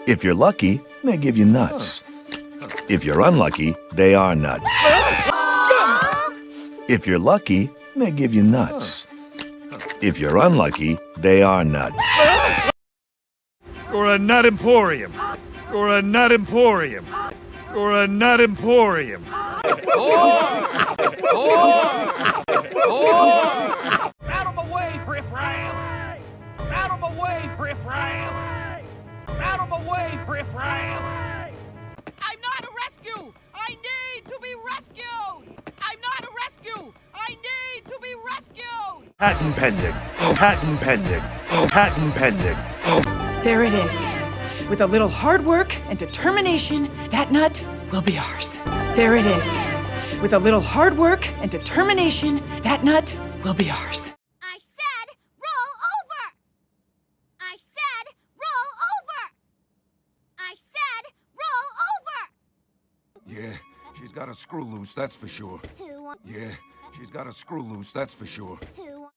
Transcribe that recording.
If you're lucky, they give you nuts. If you're unlucky, they are nuts. If you're lucky, they give you nuts. If you're unlucky, they are nuts. You're a nut emporium. You're a nut emporium. You're a nut emporium. Out of my way, riffraff! Out of my way, riffraff! Out of my way, riffraff! I'm not a rescue! I need to be rescued! I'm not a rescue! I need to be rescued! Patent pending. Patent pending. Patent pending. There it is. With a little hard work and determination, that nut will be ours. There it is. With a little hard work and determination, that nut will be ours. I said roll over! I said roll over! I said roll over! Yeah, she's got a screw loose, that's for sure. Who Yeah, she's got a screw loose, that's for sure.